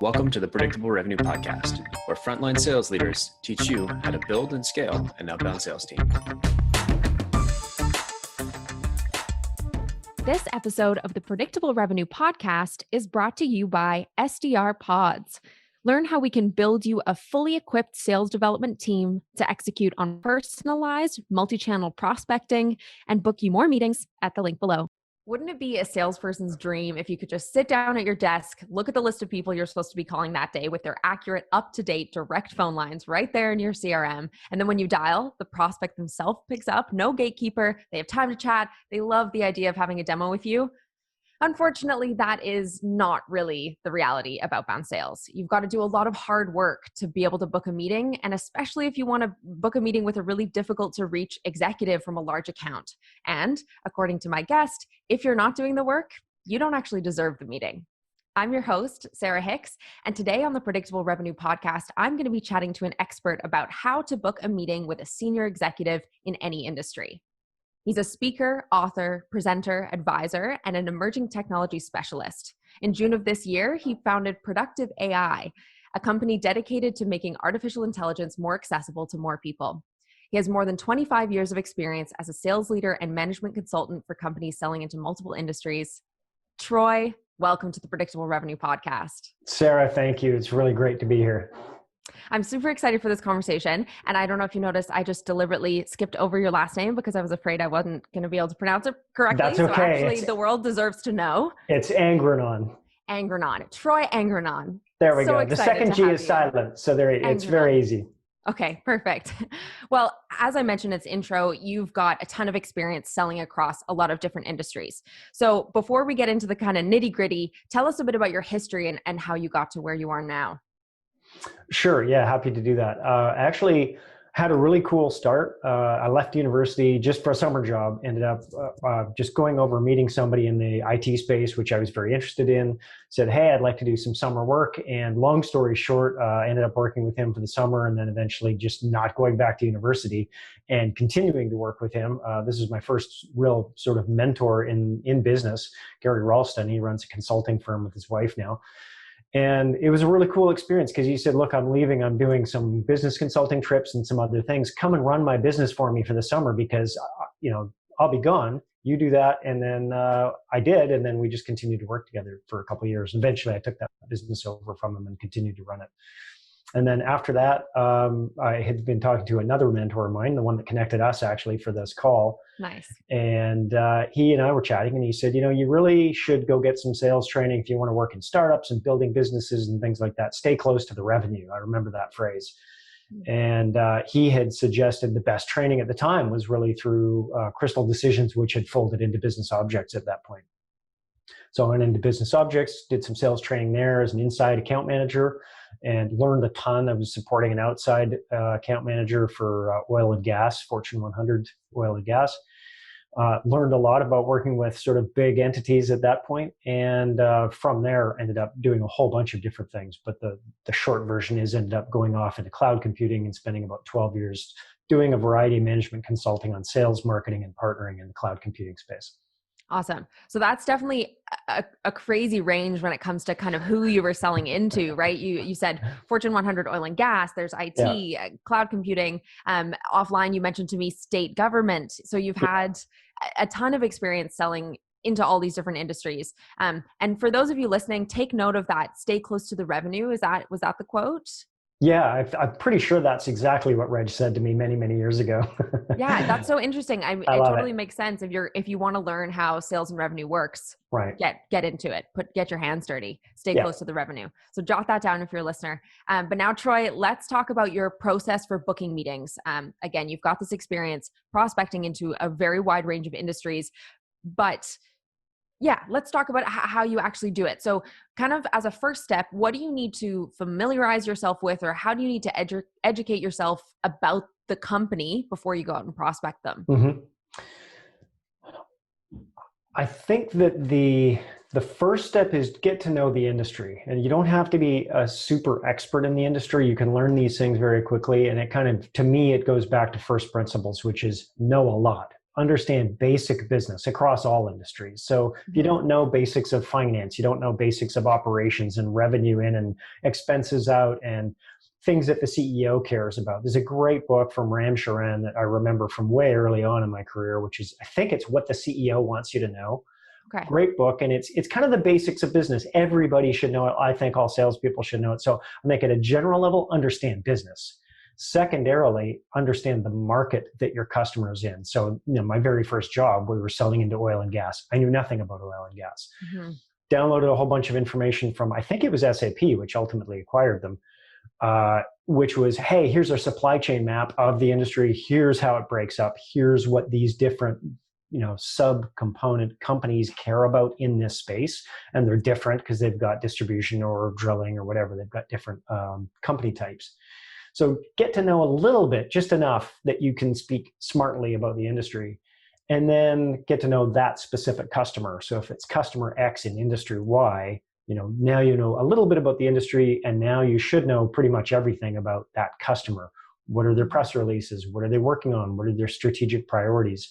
Welcome to the Predictable Revenue Podcast, where frontline sales leaders teach you how to build and scale an outbound sales team. This episode of the Predictable Revenue Podcast is brought to you by SDR Pods. Learn how we can build you a fully equipped sales development team to execute on personalized multi-channel prospecting and book you more meetings at the link below. Wouldn't it be a salesperson's dream if you could just sit down at your desk, look at the list of people you're supposed to be calling that day with their accurate, up-to-date, direct phone lines right there in your CRM. And then when you dial, the prospect themselves picks up, no gatekeeper, they have time to chat, they love the idea of having a demo with you. Unfortunately, that is not really the reality of outbound sales. You've got to do a lot of hard work to be able to book a meeting, and especially if you want to book a meeting with a really difficult to reach executive from a large account. And according to my guest, if you're not doing the work, you don't actually deserve the meeting. I'm your host, Sarah Hicks, and today on the Predictable Revenue Podcast, I'm going to be chatting to an expert about how to book a meeting with a senior executive in any industry. He's a speaker, author, presenter, advisor, and an emerging technology specialist. In June of this year, he founded Productive AI, a company dedicated to making artificial intelligence more accessible to more people. He has more than 25 years of experience as a sales leader and management consultant for companies selling into multiple industries. Troy, welcome to the Predictable Revenue Podcast. Sarah, thank you. It's really great to be here. I'm super excited for this conversation. And I don't know if you noticed, I just deliberately skipped over your last name because I was afraid I wasn't going to be able to pronounce it correctly. That's okay. So actually, the world deserves to know. It's Angrignon. Angrignon. Troy Angrignon. There we go. The second G is silent. So it's very easy. Okay, perfect. Well, as I mentioned in its intro, you've got a ton of experience selling across a lot of different industries. So before we get into the kind of nitty gritty, tell us a bit about your history and how you got to where you are now. Sure. Yeah. Happy to do that. I actually had a really cool start. I left university just for a summer job, ended up just going over meeting somebody in the IT space, which I was very interested in, said, hey, I'd like to do some summer work. And long story short, I ended up working with him for the summer and then eventually just not going back to university and continuing to work with him. This is my first real sort of mentor in business, Gary Ralston. He runs a consulting firm with his wife now. And it was a really cool experience because he said, look, I'm leaving. I'm doing some business consulting trips and some other things. Come and run my business for me for the summer because, I'll be gone. You do that. And then I did. And then we just continued to work together for a couple of years. Eventually, I took that business over from him and continued to run it. And then after that, I had been talking to another mentor of mine, the one that connected us actually for this call. Nice. And he and I were chatting and he said, you really should go get some sales training if you want to work in startups and building businesses and things like that. Stay close to the revenue. I remember that phrase. And he had suggested the best training at the time was really through Crystal Decisions, which had folded into Business Objects at that point. So I went into Business Objects, did some sales training there as an inside account manager and learned a ton. I was supporting an outside account manager for oil and gas, Fortune 100 oil and gas. Learned a lot about working with sort of big entities at that point. And from there, ended up doing a whole bunch of different things. But the short version is ended up going off into cloud computing and spending about 12 years doing a variety of management consulting on sales, marketing, and partnering in the cloud computing space. Awesome. So that's definitely a crazy range when it comes to kind of who you were selling into, right? You said Fortune 100 oil and gas, there's IT, cloud computing, offline, you mentioned to me state government. So you've had a ton of experience selling into all these different industries. And for those of you listening, take note of that. Stay close to the revenue. Was that the quote? Yeah, I'm pretty sure that's exactly what Reg said to me many, many years ago. Yeah, that's so interesting. It totally makes sense. If you want to learn how sales and revenue works, right? Get into it. Get your hands dirty. Stay close to the revenue. So jot that down if you're a listener. But now, Troy, let's talk about your process for booking meetings. Again, you've got this experience prospecting into a very wide range of industries, but yeah, let's talk about how you actually do it. So kind of as a first step, what do you need to familiarize yourself with, or how do you need to educate yourself about the company before you go out and prospect them? Mm-hmm. I think that the first step is get to know the industry. And you don't have to be a super expert in the industry. You can learn these things very quickly. And it kind of, to me, it goes back to first principles, which is know a lot. understand basic business across all industries. So if you don't know basics of finance, you don't know basics of operations and revenue in and expenses out and things that the CEO cares about. There's a great book from Ram Charan that I remember from way early on in my career, which is, I think it's What the CEO Wants You to Know. Okay. Great book. And it's kind of the basics of business. Everybody should know it. I think all salespeople should know it. So I make it a general level, understand business. Secondarily, understand the market that your customer is in. So, my very first job, we were selling into oil and gas. I knew nothing about oil and gas. Mm-hmm. Downloaded a whole bunch of information from, I think it was SAP, which ultimately acquired them, which was, hey, here's our supply chain map of the industry. Here's how it breaks up. Here's what these different sub-component companies care about in this space. And they're different because they've got distribution or drilling or whatever. They've got different company types. So get to know a little bit, just enough that you can speak smartly about the industry, and then get to know that specific customer. So if it's customer X in industry Y, now you know a little bit about the industry, and now you should know pretty much everything about that customer. What are their press releases? What are they working on? What are their strategic priorities?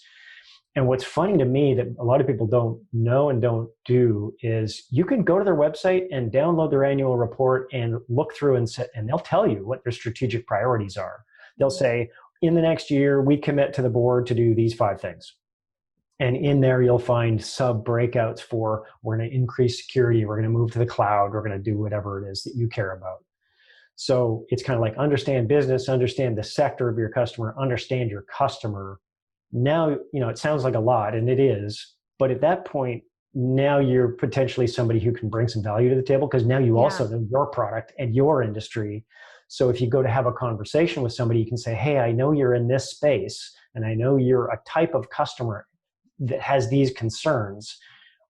And what's funny to me that a lot of people don't know and don't do is you can go to their website and download their annual report and look through and they'll tell you what their strategic priorities are. They'll say, in the next year, we commit to the board to do these 5 things. And in there, you'll find sub breakouts for, we're going to increase security, we're going to move to the cloud, we're going to do whatever it is that you care about. So it's kind of like understand business, understand the sector of your customer, understand your customer. Now, it sounds like a lot, and it is, but at that point, now you're potentially somebody who can bring some value to the table because now you also know your product and your industry. So if you go to have a conversation with somebody, you can say, hey, I know you're in this space, and I know you're a type of customer that has these concerns.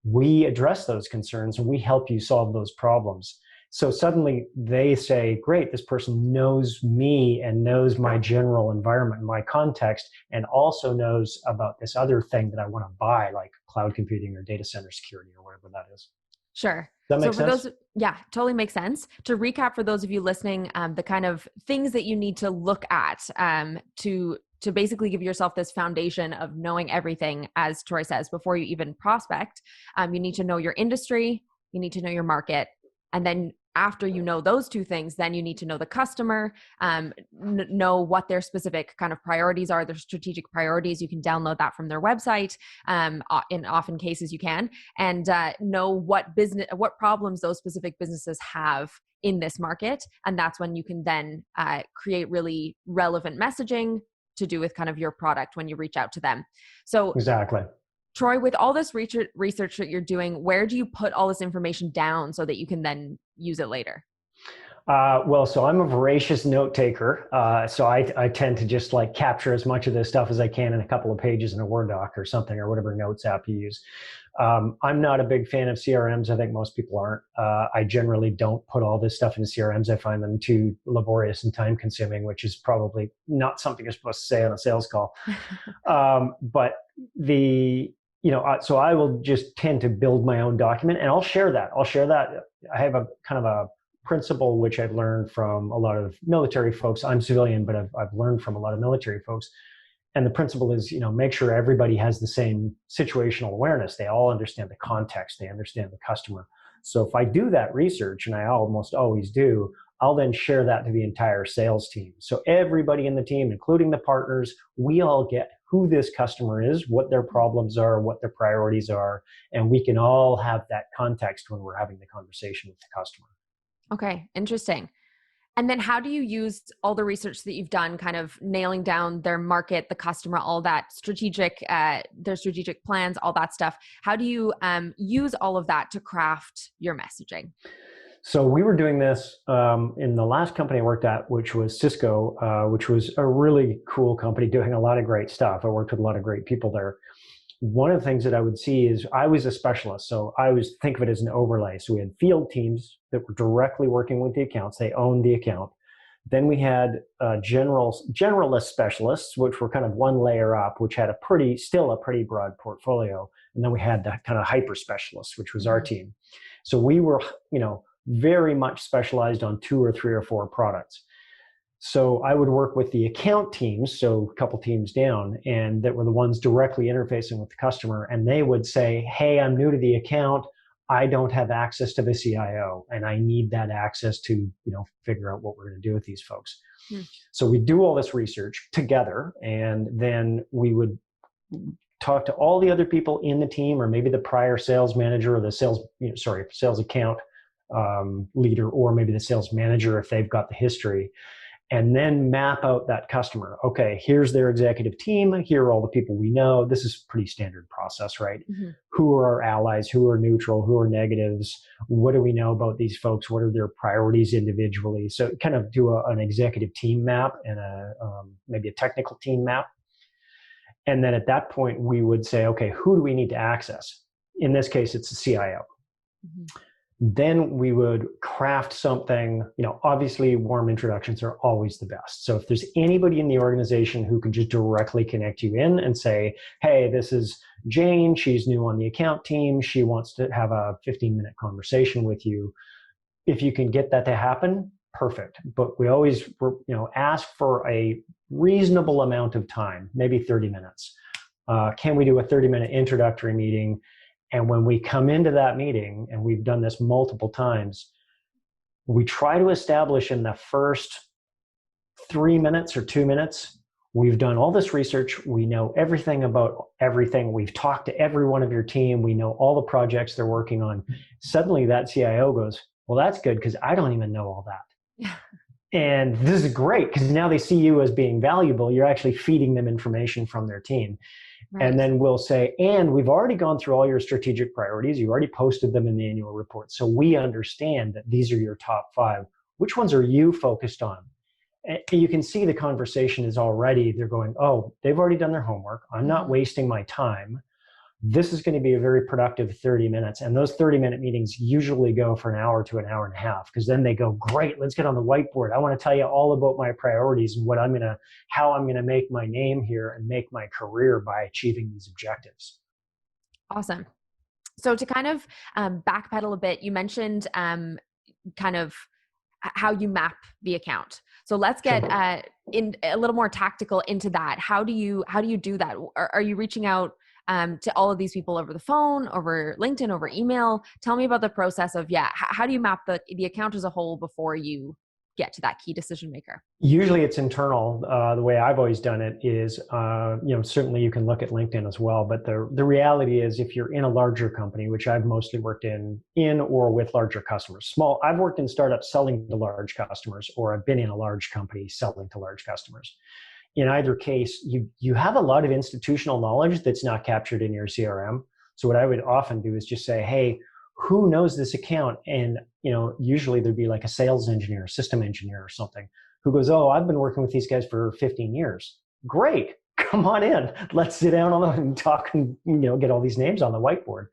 We address those concerns, and we help you solve those problems. So suddenly they say, great, this person knows me and knows my general environment and my context, and also knows about this other thing that I want to buy, like cloud computing or data center security or whatever that is. Sure. Does that make sense? Yeah, totally makes sense. To recap for those of you listening, the kind of things that you need to look at to basically give yourself this foundation of knowing everything, as Troy says, before you even prospect. You need to know your industry, you need to know your market, and then after you know those 2 things, then you need to know the customer, know what their specific kind of priorities are, their strategic priorities. You can download that from their website. In often cases you can, and know what problems those specific businesses have in this market. And that's when you can then create really relevant messaging to do with kind of your product when you reach out to them. So exactly. Troy, with all this research that you're doing, where do you put all this information down so that you can then use it later? So I'm a voracious note taker. So I tend to just like capture as much of this stuff as I can in a couple of pages in a Word doc or something, or whatever notes app you use. I'm not a big fan of CRMs. I think most people aren't. I generally don't put all this stuff into CRMs. I find them too laborious and time consuming, which is probably not something you're supposed to say on a sales call. But so I will just tend to build my own document, and I'll share that. I have a kind of a principle which I've learned from a lot of military folks. I'm civilian, but I've learned from a lot of military folks. And the principle is, make sure everybody has the same situational awareness. They all understand the context. They understand the customer. So if I do that research, and I almost always do, I'll then share that to the entire sales team. So everybody in the team, including the partners, we all get who this customer is, what their problems are, what their priorities are, and we can all have that context when we're having the conversation with the customer. Okay, interesting. And then how do you use all the research that you've done, kind of nailing down their market, the customer, all that their strategic plans, all that stuff? How do you use all of that to craft your messaging? So we were doing this in the last company I worked at, which was Cisco, which was a really cool company doing a lot of great stuff. I worked with a lot of great people there. One of the things that I would see is I was a specialist. So I always think of it as an overlay. So we had field teams that were directly working with the accounts. They owned the account. Then we had generalist specialists, which were kind of one layer up, which had still a pretty broad portfolio. And then we had the kind of hyper specialists, which was our team. So we were, very much specialized on 2 or 3 or 4 products. So I would work with the account teams, so a couple teams down, and that were the ones directly interfacing with the customer. And they would say, hey, I'm new to the account. I don't have access to the CIO, and I need that access to, figure out what we're going to do with these folks. So we do all this research together, and then we would talk to all the other people in the team, or maybe the prior sales manager or the sales account leader, or maybe the sales manager if they've got the history, and then map out that customer. Okay, here's their executive team. Here are all the people we know. This is pretty standard process, right? Who are our allies? Who are neutral? Who are negatives? What do we know about these folks? What are their priorities individually? So kind of do an executive team map and maybe a technical team map. And then at that point, we would say, okay, who do we need to access? In this case, it's the CIO. Then we would craft something, obviously warm introductions are always the best. So if there's anybody in the organization who can just directly connect you in and say, hey, this is Jane, she's new on the account team, she wants to have a 15-minute conversation with you. If you can get that to happen, perfect. But we always, ask for a reasonable amount of time, maybe 30 minutes. Can we do a 30-minute introductory meeting? And when we come into that meeting, and we've done this multiple times, we try to establish in the first 3 minutes or 2 minutes, we've done all this research. We know everything about everything. We've talked to every one of your team. We know all the projects they're working on. Suddenly that CIO goes, well, that's good because I don't even know all that. And this is great because now they see you as being valuable. You're actually feeding them information from their team. Right. And then we'll say, and we've already gone through all your strategic priorities. You already posted them in the annual report. So we understand that these are your top 5. Which ones are you focused on? And you can see the conversation is already, they're going, oh, they've already done their homework. I'm not wasting my time. This is going to be a very productive 30 minutes. And those 30-minute meetings usually go for an hour to an hour and a half, because then they go, great, let's get on the whiteboard. I want to tell you all about my priorities and how I'm going to make my name here and make my career by achieving these objectives. Awesome. So to kind of backpedal a bit, you mentioned kind of how you map the account. So let's get in a little more tactical into that. How do you do that? Are you reaching out to all of these people over the phone, over LinkedIn, over email? Tell me about the process of, how do you map the account as a whole before you get to that key decision maker? Usually it's internal. The way I've always done it is, certainly you can look at LinkedIn as well, but the reality is if you're in a larger company, which I've mostly worked in or with larger customers. I've worked in startups selling to large customers, or I've been in a large company selling to large customers. In either case, you have a lot of institutional knowledge that's not captured in your CRM. So what I would often do is just say, hey, who knows this account? And usually there'd be like a sales engineer, system engineer or something who goes, oh, I've been working with these guys for 15 years. Great, come on in. Let's sit down and talk and get all these names on the whiteboard.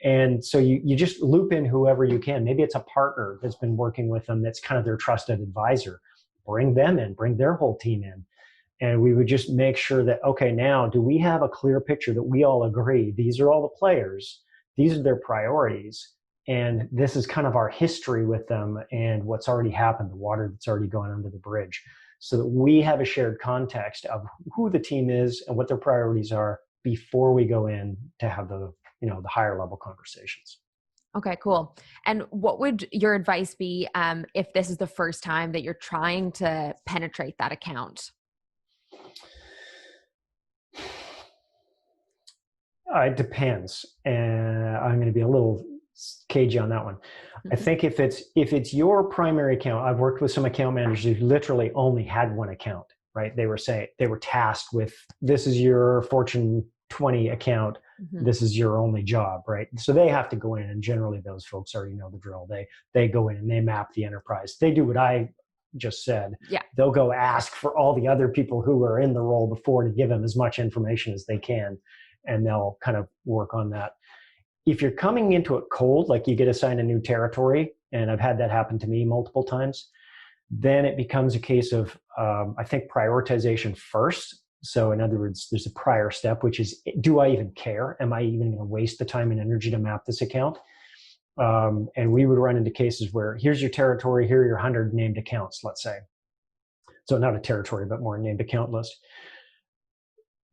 And so you just loop in whoever you can. Maybe it's a partner that's been working with them that's kind of their trusted advisor. Bring them in, bring their whole team in. And we would just make sure that, okay, now do we have a clear picture that we all agree these are all the players, these are their priorities, and this is kind of our history with them and what's already happened, the water that's already gone under the bridge, so that we have a shared context of who the team is and what their priorities are before we go in to have the higher level conversations. Okay, cool. And what would your advice be if this is the first time that you're trying to penetrate that account? It depends, and I'm going to be a little cagey on that one. I think if it's your primary account, I've worked with some account managers who literally only had one account, right? They were tasked with, this is your Fortune 20 account, this is your only job, right? So they have to go in, and generally those folks already know the drill. They go in and they map the enterprise. They do what I just said. Yeah. They'll go ask for all the other people who were in the role before to give them as much information as they can, and they'll kind of work on that. If you're coming into it cold, like you get assigned a new territory, and I've had that happen to me multiple times, then it becomes a case of, I think, prioritization first. So in other words, there's a prior step, which is, do I even care? Am I even going to waste the time and energy to map this account? And we would run into cases where here's your territory, here are your 100 named accounts, let's say. So not a territory, but more a named account list.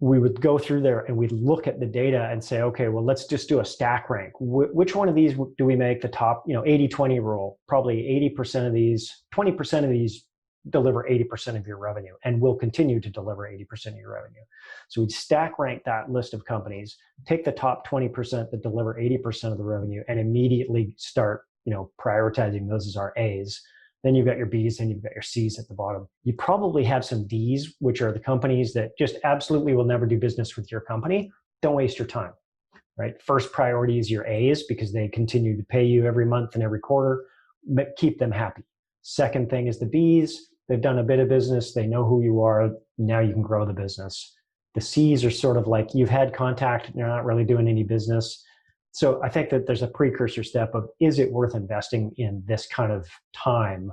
We would go through there and we'd look at the data and say, okay, well, let's just do a stack rank. Which one of these do we make the top, 80-20 rule? Probably 80% of these, 20% of these deliver 80% of your revenue and will continue to deliver 80% of your revenue. So we'd stack rank that list of companies, take the top 20% that deliver 80% of the revenue and immediately start, prioritizing those as our A's. Then you've got your B's, then you've got your C's at the bottom. You probably have some D's, which are the companies that just absolutely will never do business with your company. Don't waste your time, right? First priority is your A's because they continue to pay you every month and every quarter. Keep them happy. Second thing is the B's. They've done a bit of business. They know who you are. Now you can grow the business. The C's are sort of like you've had contact, you're not really doing any business. So I think that there's a precursor step of, is it worth investing in this kind of time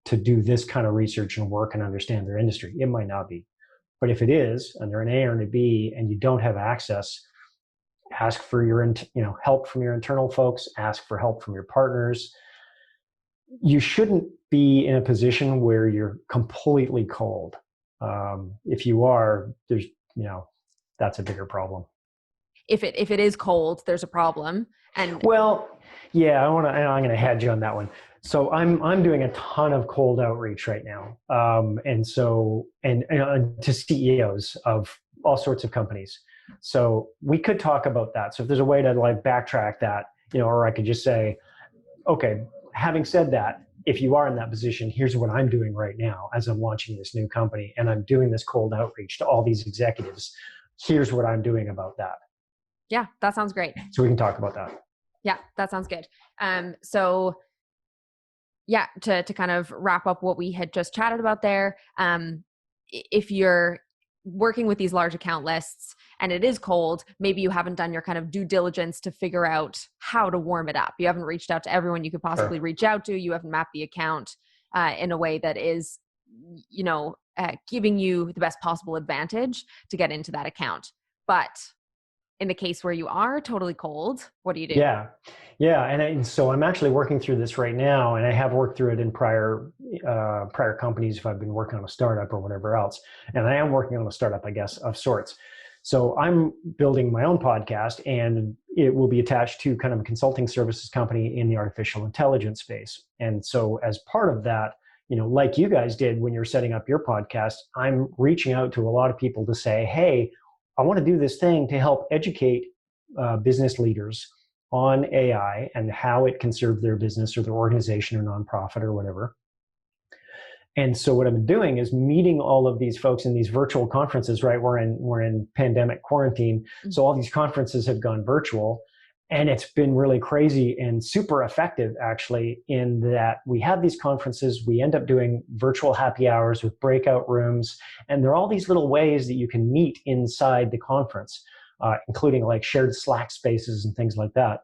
to do this kind of research and work and understand their industry? It might not be. But if it is, and they're an A or a B, and you don't have access, ask for your help from your internal folks, ask for help from your partners. You shouldn't be in a position where you're completely cold. If you are, there's, that's a bigger problem. If it is cold, there's a problem. And well, yeah, I'm going to hedge you on that one. So I'm doing a ton of cold outreach right now, and to CEOs of all sorts of companies. So we could talk about that. So if there's a way to like backtrack that, or I could just say, okay, having said that, if you are in that position, here's what I'm doing right now as I'm launching this new company, and I'm doing this cold outreach to all these executives. Here's what I'm doing about that. Yeah, that sounds great. So we can talk about that. Yeah, that sounds good. So yeah, to kind of wrap up what we had just chatted about there, if you're working with these large account lists and it is cold, maybe you haven't done your kind of due diligence to figure out how to warm it up. You haven't reached out to everyone you could possibly reach out to. You haven't mapped the account in a way that is, giving you the best possible advantage to get into that account. But in the case where you are totally cold, what do you do? Yeah. And so I'm actually working through this right now, and I have worked through it in prior companies if I've been working on a startup or whatever else. And I am working on a startup, I guess, of sorts. So I'm building my own podcast, and it will be attached to kind of a consulting services company in the artificial intelligence space. And so as part of that, like you guys did when you're setting up your podcast, I'm reaching out to a lot of people to say, hey, I want to do this thing to help educate business leaders on AI and how it can serve their business or their organization or nonprofit or whatever. And so what I'm doing is meeting all of these folks in these virtual conferences, right? We're in pandemic quarantine. So all these conferences have gone virtual, and it's been really crazy and super effective actually, in that we have these conferences, we end up doing virtual happy hours with breakout rooms. And there are all these little ways that you can meet inside the conference, including like shared Slack spaces and things like that.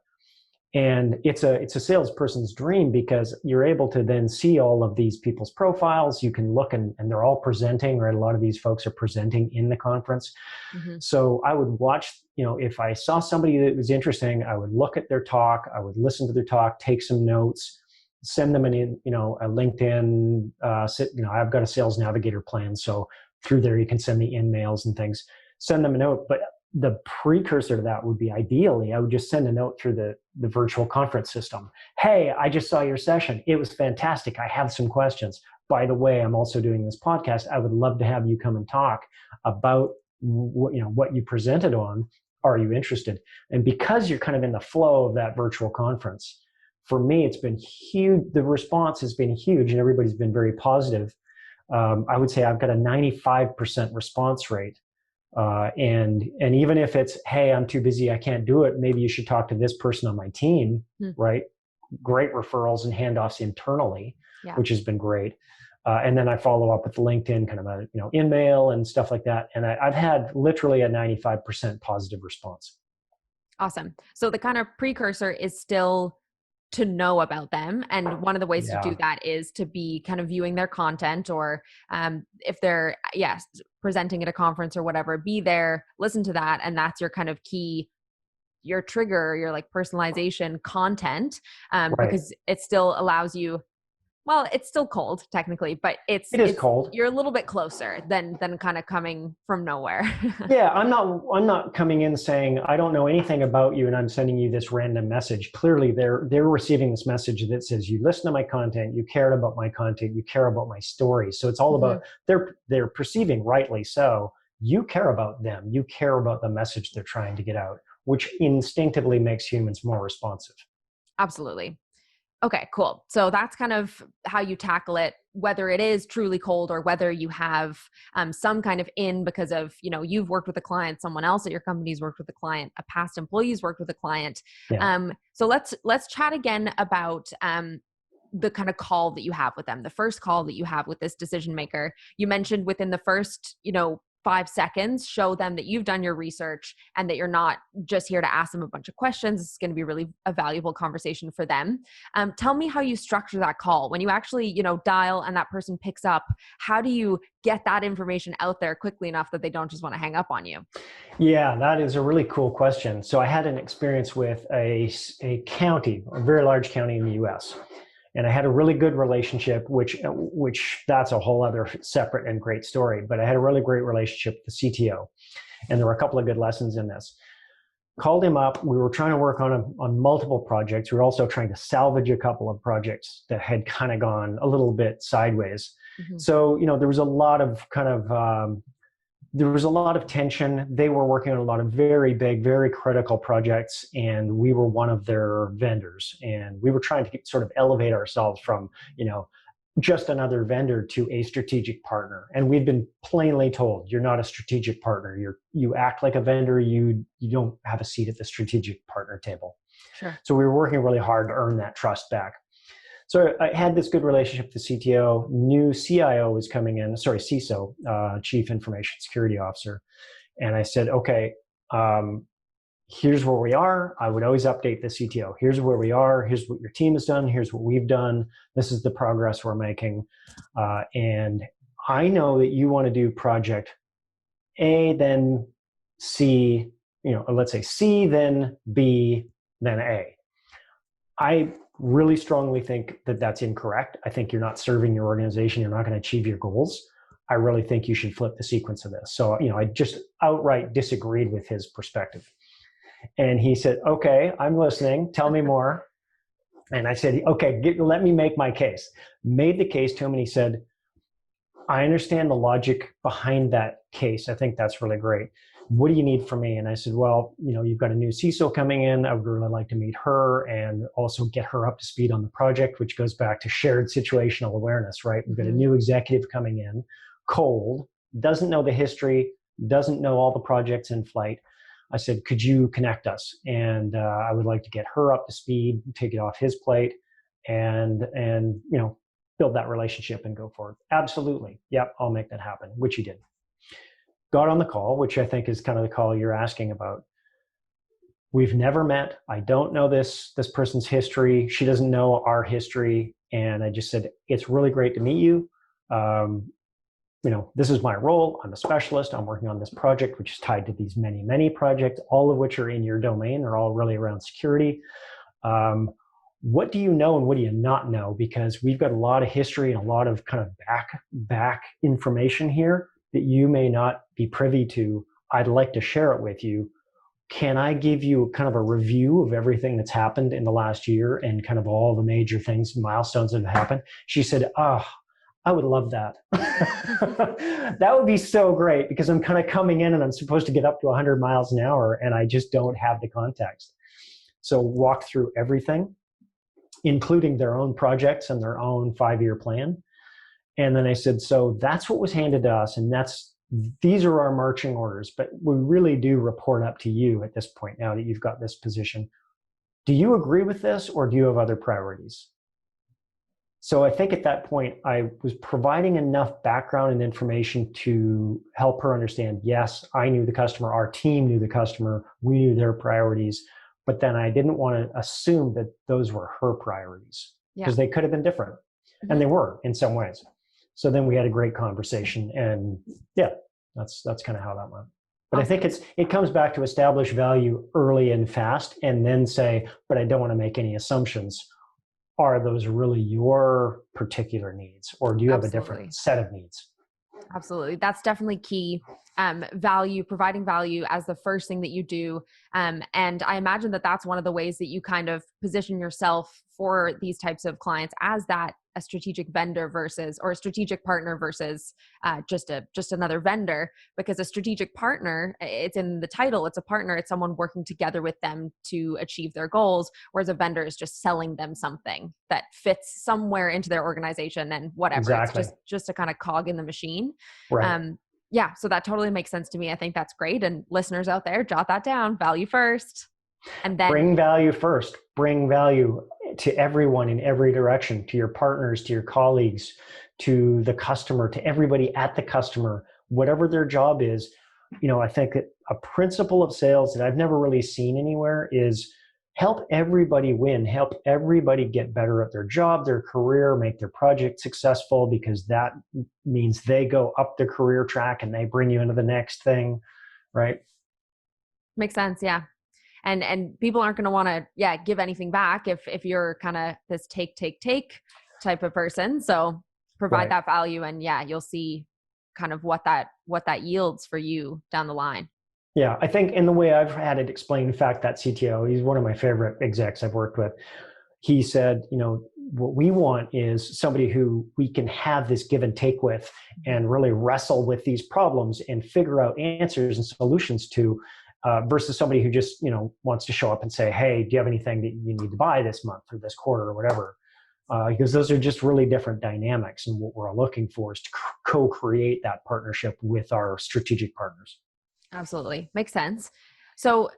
And it's a salesperson's dream because you're able to then see all of these people's profiles. You can look and they're all presenting, right? A lot of these folks are presenting in the conference. Mm-hmm. So I would watch, if I saw somebody that was interesting, I would look at their talk, I would listen to their talk, take some notes, send them a LinkedIn, I've got a sales navigator plan. So through there, you can send me emails and things, send them a note. But the precursor to that would be, ideally, I would just send a note through the virtual conference system. Hey, I just saw your session. It was fantastic. I have some questions. By the way, I'm also doing this podcast. I would love to have you come and talk about what you presented on. Are you interested? And because you're kind of in the flow of that virtual conference, for me, it's been huge. The response has been huge, and everybody's been very positive. I would say I've got a 95% response rate. And even if it's, hey, I'm too busy, I can't do it, maybe you should talk to this person on my team, right? Great referrals and handoffs internally, which has been great. And then I follow up with LinkedIn, kind of a email and stuff like that. And I've had literally a 95% positive response. Awesome. So the kind of precursor is still to know about them. And one of the ways to do that is to be kind of viewing their content, or if they're, presenting at a conference or whatever, be there, listen to that. And that's your kind of key, your trigger, your like personalization content, because it still allows you, well, it's still cold technically, but It is cold. You're a little bit closer than kind of coming from nowhere. Yeah, I'm not coming in saying I don't know anything about you and I'm sending you this random message. Clearly they're receiving this message that says you listen to my content, you cared about my content, you care about my story. So it's all about they're perceiving, rightly so, you care about them. You care about the message they're trying to get out, which instinctively makes humans more responsive. Absolutely. Okay, cool. So that's kind of how you tackle it, whether it is truly cold or whether you have some kind of in because of, you've worked with a client, someone else at your company's worked with a client, a past employee's worked with a client. Yeah. So let's chat again about the kind of call that you have with them, the first call that you have with this decision maker. You mentioned within the first, 5 seconds, show them that you've done your research and that you're not just here to ask them a bunch of questions. It's going to be really a valuable conversation for them. Tell me how you structure that call. When you actually, dial and that person picks up, how do you get that information out there quickly enough that they don't just want to hang up on you? Yeah, that is a really cool question. So I had an experience with a county, a very large county in the US. And I had a really good relationship, which that's a whole other separate and great story. But I had a really great relationship with the CTO. And there were a couple of good lessons in this. Called him up. We were trying to work on multiple projects. We were also trying to salvage a couple of projects that had kind of gone a little bit sideways. Mm-hmm. So, there was a lot of there was a lot of tension. They were working on a lot of very big, very critical projects, and we were one of their vendors. And we were trying to sort of elevate ourselves from, just another vendor to a strategic partner. And we've been plainly told, you're not a strategic partner. You act like a vendor. You don't have a seat at the strategic partner table. Sure. So we were working really hard to earn that trust back. So I had this good relationship with the CTO. New CIO was coming in, CISO, Chief Information Security Officer. And I said, okay, here's where we are. I would always update the CTO. Here's where we are. Here's what your team has done. Here's what we've done. This is the progress we're making. And I know that you want to do project A, then C, let's say C, then B, then A. I really strongly think that that's incorrect. I think you're not serving your organization. You're not going to achieve your goals. I really think you should flip the sequence of this. So, I just outright disagreed with his perspective. And he said, okay, I'm listening. Tell me more. And I said, okay, let me make my case. Made the case to him, and he said, I understand the logic behind that case. I think that's really great. What do you need from me? And I said, well, you've got a new CISO coming in. I would really like to meet her and also get her up to speed on the project, which goes back to shared situational awareness, right? We've got a new executive coming in, cold, doesn't know the history, doesn't know all the projects in flight. I said, could you connect us? And I would like to get her up to speed, take it off his plate, and build that relationship and go forward. Absolutely. Yep, I'll make that happen, which he did. Got on the call, which I think is kind of the call you're asking about. We've never met. I don't know this person's history. She doesn't know our history. And I just said, it's really great to meet you. This is my role. I'm a specialist. I'm working on this project, which is tied to these many, many projects, all of which are in your domain. They're all really around security. What do you know and what do you not know? Because we've got a lot of history and a lot of kind of back information here that you may not be privy to. I'd like to share it with you. Can I give you kind of a review of everything that's happened in the last year and kind of all the major things, milestones that have happened? She said, I would love that. That would be so great, because I'm kind of coming in and I'm supposed to get up to 100 miles an hour and I just don't have the context. So walked through everything, including their own projects and their own 5-year plan. And then I said, so that's what was handed to us, and these are our marching orders, but we really do report up to you at this point now that you've got this position. Do you agree with this, or do you have other priorities? So I think at that point, I was providing enough background and information to help her understand, yes, I knew the customer, our team knew the customer, we knew their priorities, but then I didn't want to assume that those were her priorities, because they could have been different, and they were in some ways. So then we had a great conversation, and that's kind of how that went. But awesome. I think it comes back to establish value early and fast, and then say, but I don't want to make any assumptions are those really your particular needs, or do you have a different set of needs? Absolutely. That's definitely key. Providing value as the first thing that you do. And I imagine that that's one of the ways that you kind of position yourself for these types of clients as that a strategic vendor versus, or a strategic partner versus just another vendor, because a strategic partner, it's in the title, it's a partner, it's someone working together with them to achieve their goals, whereas a vendor is just selling them something that fits somewhere into their organization and whatever. Exactly. It's just a kind of cog in the machine. Right. Yeah, so that totally makes sense to me. I think that's great. And listeners out there, jot that down. Value first. And then bring value first. Bring value to everyone in every direction, to your partners, to your colleagues, to the customer, to everybody at the customer, whatever their job is. I think that a principle of sales that I've never really seen anywhere is help everybody win, help everybody get better at their job, their career, make their project successful, because that means they go up the career track and they bring you into the next thing, right? Makes sense, yeah. And people aren't going to want to, give anything back if you're kind of this take type of person. So provide that value, and you'll see kind of what that yields for you down the line. Yeah, I think in the way I've had it explained, in fact, that CTO, he's one of my favorite execs I've worked with. He said, what we want is somebody who we can have this give and take with and really wrestle with these problems and figure out answers and solutions to, versus somebody who just, wants to show up and say, hey, do you have anything that you need to buy this month or this quarter or whatever? Because those are just really different dynamics. And what we're looking for is to co-create that partnership with our strategic partners. Absolutely. Makes sense. So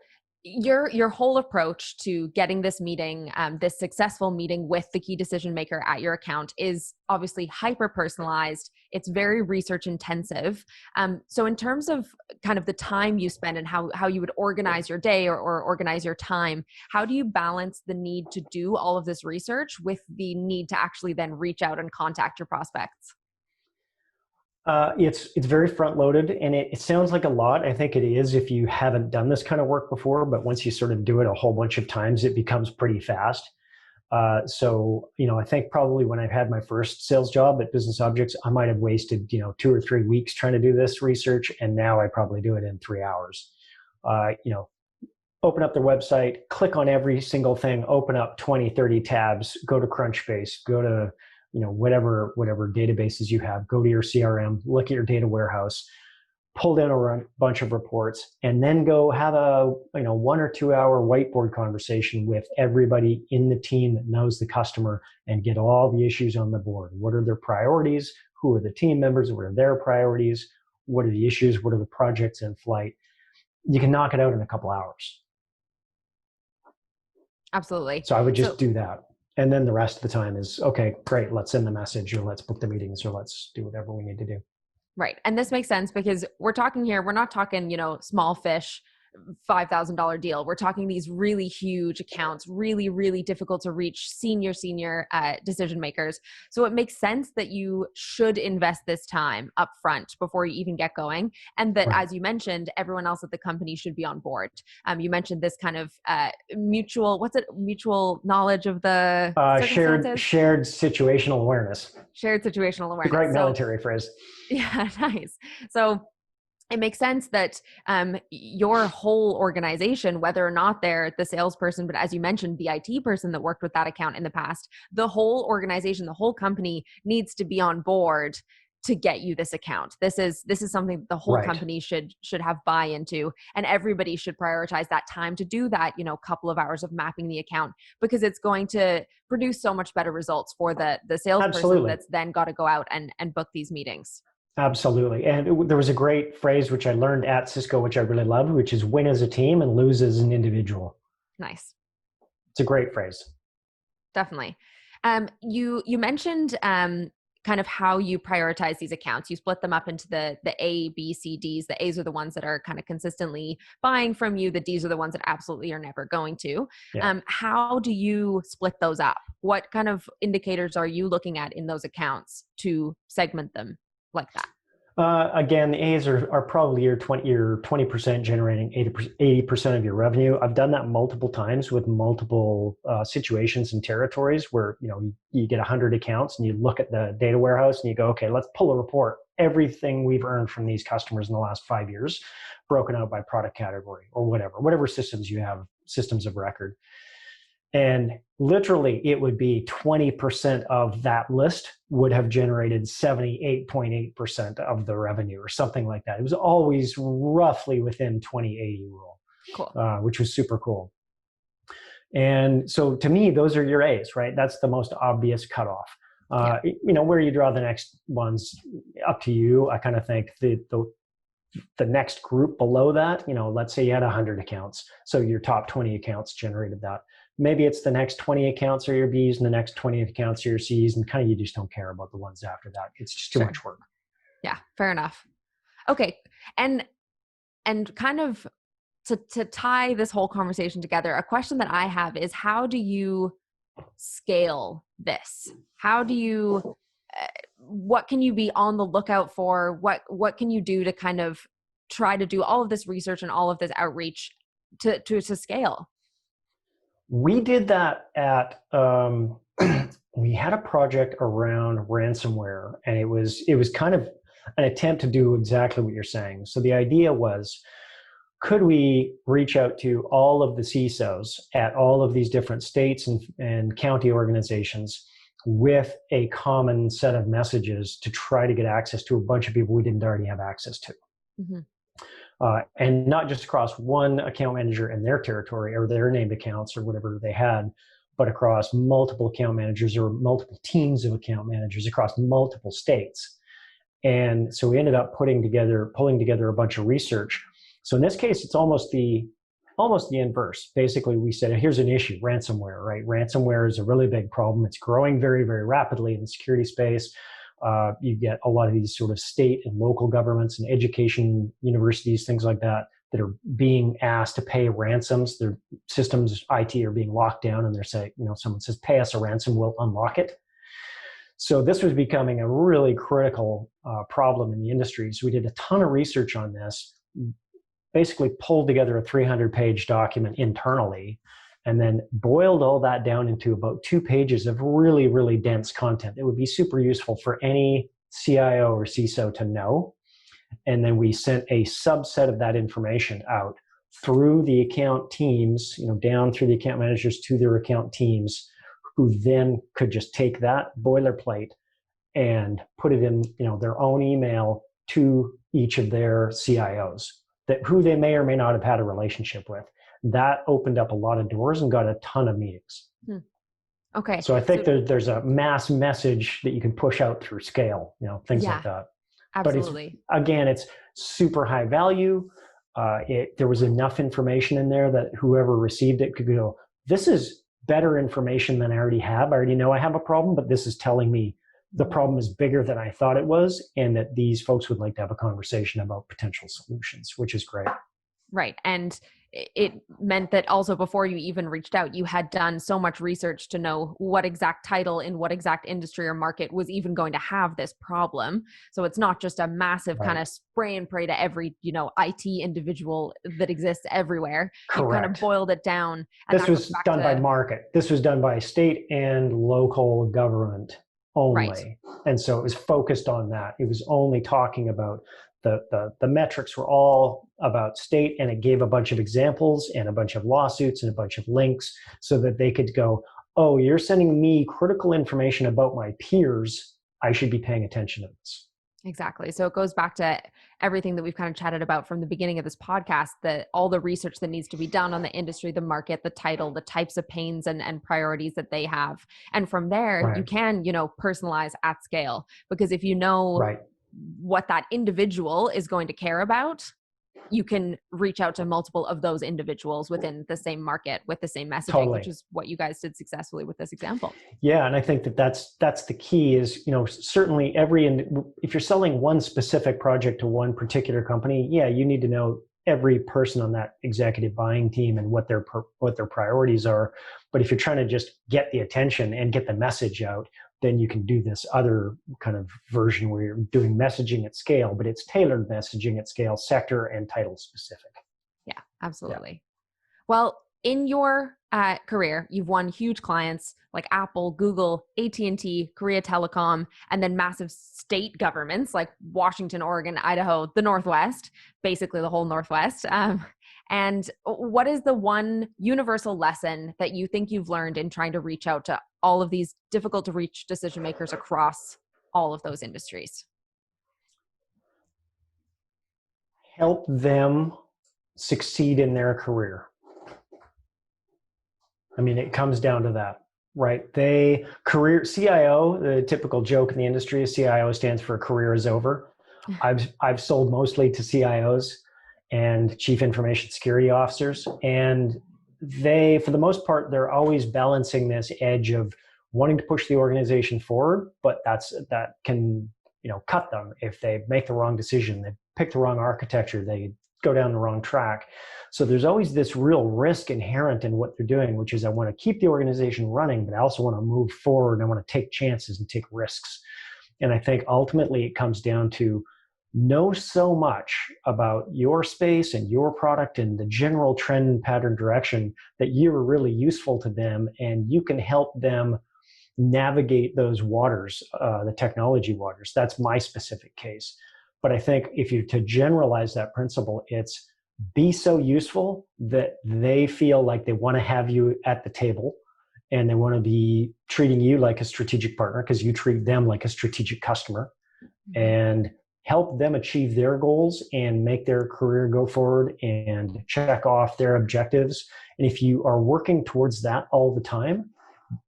your whole approach to getting this meeting, this successful meeting with the key decision maker at your account, is obviously hyper personalized. It's very research intensive. So in terms of kind of the time you spend and how you would organize your day or organize your time, how do you balance the need to do all of this research with the need to actually then reach out and contact your prospects? It's very front loaded, and it sounds like a lot. I think it is if you haven't done this kind of work before, but once you sort of do it a whole bunch of times, it becomes pretty fast. So I think probably when I've had my first sales job at Business Objects, I might have wasted 2 or 3 weeks trying to do this research, and now I probably do it in 3 hours. Open up their website, click on every single thing, open up 20, 30 tabs, go to Crunchbase, go to whatever databases you have, go to your CRM, look at your data warehouse, pull down a bunch of reports, and then go have a 1 or 2 hour whiteboard conversation with everybody in the team that knows the customer and get all the issues on the board. What are their priorities? Who are the team members? What are their priorities? What are the issues? What are the projects in flight? You can knock it out in a couple hours. Absolutely. So I would just do that. And then the rest of the time is, okay, great, let's send the message, or let's book the meetings, or let's do whatever we need to do. Right. And this makes sense because we're not talking, small fish, $5,000 deal. We're talking these really huge accounts, really, really difficult to reach senior decision makers. So it makes sense that you should invest this time up front before you even get going. And that, as you mentioned, everyone else at the company should be on board. You mentioned this kind of mutual knowledge of the shared situational awareness. Shared situational awareness. It's a great military phrase. Yeah, nice. So it makes sense that your whole organization, whether or not they're the salesperson, but as you mentioned, the IT person that worked with that account in the past, the whole organization, the whole company needs to be on board to get you this account. This is something that the whole company should have buy-in to, and everybody should prioritize that time to do that, couple of hours of mapping the account, because it's going to produce so much better results for the salesperson that's then got to go out and book these meetings. Absolutely. And there was a great phrase which I learned at Cisco, which I really love, which is win as a team and lose as an individual. Nice. It's a great phrase. Definitely. You mentioned kind of how you prioritize these accounts. You split them up into the A, B, C, Ds. The A's are the ones that are kind of consistently buying from you. The D's are the ones that absolutely are never going to. Yeah. How do you split those up? What kind of indicators are you looking at in those accounts to segment them like that? Again, the A's are probably your 20% generating 80% of your revenue. I've done that multiple times with multiple situations and territories where, you get 100 accounts and you look at the data warehouse and you go, okay, let's pull a report. Everything we've earned from these customers in the last 5 years, broken out by product category or whatever systems you have, systems of record. And literally, it would be 20% of that list would have generated 78.8% of the revenue or something like that. It was always roughly within 20-80 rule, Cool. Which was super cool. And so to me, those are your A's, right? That's the most obvious cutoff. Where you draw the next ones, up to you. I kind of think the next group below that, let's say you had 100 accounts. So your top 20 accounts generated that. Maybe it's the next 20 accounts are your B's and the next 20 accounts are your C's, and kind of you just don't care about the ones after that. It's just too much work. Yeah, fair enough. Okay. And kind of to tie this whole conversation together, a question that I have is, how do you scale this? How do you, what can you be on the lookout for? What can you do to kind of try to do all of this research and all of this outreach to scale? We did that at, we had a project around ransomware, and it was kind of an attempt to do exactly what you're saying. So the idea was, could we reach out to all of the CISOs at all of these different states and county organizations with a common set of messages to try to get access to a bunch of people we didn't already have access to? Mm-hmm. And not just across one account manager in their territory or their named accounts or whatever they had, but across multiple account managers or multiple teams of account managers across multiple states. And so we ended up pulling together a bunch of research. So in this case, it's almost the inverse. Basically, we said, here's an issue, ransomware, right? Ransomware is a really big problem. It's growing very, very rapidly in the security space. You get a lot of these sort of state and local governments and education, universities, things like that are being asked to pay ransoms. Their systems, IT, are being locked down, and they're saying, someone says, pay us a ransom, we'll unlock it. So this was becoming a really critical problem in the industry. So we did a ton of research on this, basically pulled together a 300-page document internally, and then boiled all that down into about 2 pages of really, really dense content that would be super useful for any CIO or CISO to know. And then we sent a subset of that information out through the account teams, down through the account managers to their account teams, who then could just take that boilerplate and put it in, their own email to each of their CIOs, who they may or may not have had a relationship with. That opened up a lot of doors and got a ton of meetings. Okay. So I think there's a mass message that you can push out through scale, things like that. Absolutely. But it's super high value. There was enough information in there that whoever received it could go, this is better information than I already have. I already know I have a problem, but this is telling me the problem is bigger than I thought it was, and that these folks would like to have a conversation about potential solutions, which is great. Right. And it meant that also before you even reached out, you had done so much research to know what exact title in what exact industry or market was even going to have this problem. So it's not just a massive kind of spray and pray to every, IT individual that exists everywhere. Correct. You kind of boiled it down. And this was done by market. This was done by state and local government only. Right. And so it was focused on that. It was only talking about the metrics were all about state, and it gave a bunch of examples and a bunch of lawsuits and a bunch of links so that they could go, oh, you're sending me critical information about my peers. I should be paying attention to this. Exactly. So it goes back to everything that we've kind of chatted about from the beginning of this podcast, that all the research that needs to be done on the industry, the market, the title, the types of pains and priorities that they have. And from there, you can, personalize at scale, because if you know what that individual is going to care about, you can reach out to multiple of those individuals within the same market with the same messaging, which is what you guys did successfully with this example. Yeah. And I think that's the key is, certainly if you're selling one specific project to one particular company, you need to know every person on that executive buying team and what their priorities are. But if you're trying to just get the attention and get the message out, then you can do this other kind of version where you're doing messaging at scale, but it's tailored messaging at scale, sector and title specific. Yeah, absolutely. Well, in your career, you've won huge clients like Apple, Google, AT&T, Korea Telecom, and then massive state governments like Washington, Oregon, Idaho, the Northwest, basically the whole Northwest. And what is the one universal lesson that you think you've learned in trying to reach out to all of these difficult to reach decision makers across all of those industries? Help them succeed in their career. I mean, it comes down to that, right? CIO, the typical joke in the industry is CIO stands for career is over. I've sold mostly to CIOs and chief information security officers. And they, for the most part, they're always balancing this edge of wanting to push the organization forward, but that can, cut them if they make the wrong decision, they pick the wrong architecture, they go down the wrong track. So there's always this real risk inherent in what they're doing, which is I want to keep the organization running, but I also want to move forward and I want to take chances and take risks. And I think ultimately it comes down to know so much about your space and your product and the general trend pattern direction that you're really useful to them, and you can help them navigate those waters, the technology waters. That's my specific case. But I think if you to generalize that principle, it's be so useful that they feel like they want to have you at the table and they want to be treating you like a strategic partner because you treat them like a strategic customer, and help them achieve their goals and make their career go forward and check off their objectives. And if you are working towards that all the time,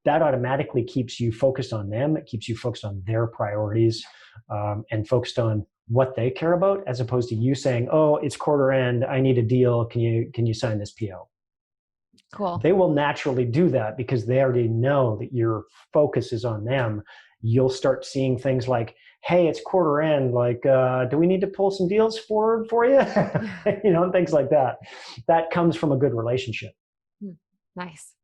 that automatically keeps you focused on them. It keeps you focused on their priorities, and focused on what they care about, as opposed to you saying, oh, it's quarter end, I need a deal, can you sign this PO? Cool. They will naturally do that because they already know that your focus is on them. You'll start seeing things like, hey, it's quarter end, like, do we need to pull some deals forward for you? Things like that. That comes from a good relationship. Nice.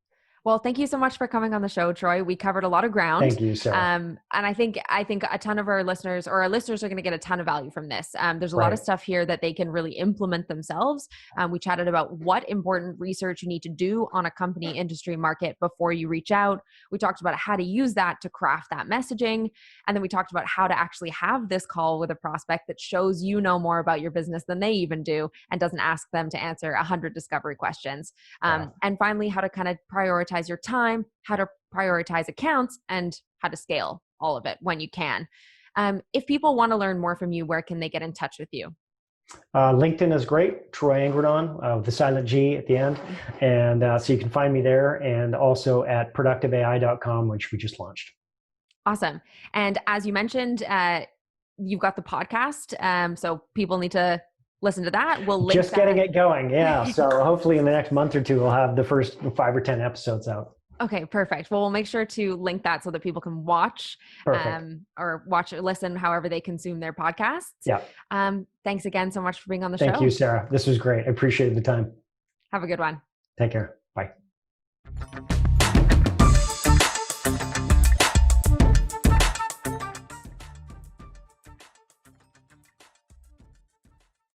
Well, thank you so much for coming on the show, Troy. We covered a lot of ground. Thank you, Sarah. And I think a ton of our listeners are going to get a ton of value from this. There's a lot of stuff here that they can really implement themselves. We chatted about what important research you need to do on a company, industry, market before you reach out. We talked about how to use that to craft that messaging. And then we talked about how to actually have this call with a prospect that shows you know more about your business than they even do and doesn't ask them to answer 100 discovery questions. And finally, how to kind of prioritize your time, how to prioritize accounts, and how to scale all of it when you can. If people want to learn more from you, where can they get in touch with you? LinkedIn is great, Troy Angrignon, with the silent G at the end. And so you can find me there, and also at productiveai.com, which we just launched. Awesome. And as you mentioned, you've got the podcast. So people need to listen to that. We'll link just getting it going. Yeah. So hopefully in the next month or two, we'll have the first 5 or 10 episodes out. Okay, perfect. Well, we'll make sure to link that so that people can watch, or watch or listen however they consume their podcasts. Yeah. Thanks again so much for being on the show. Thank you, Sarah. This was great. I appreciate the time. Have a good one. Take care. Bye.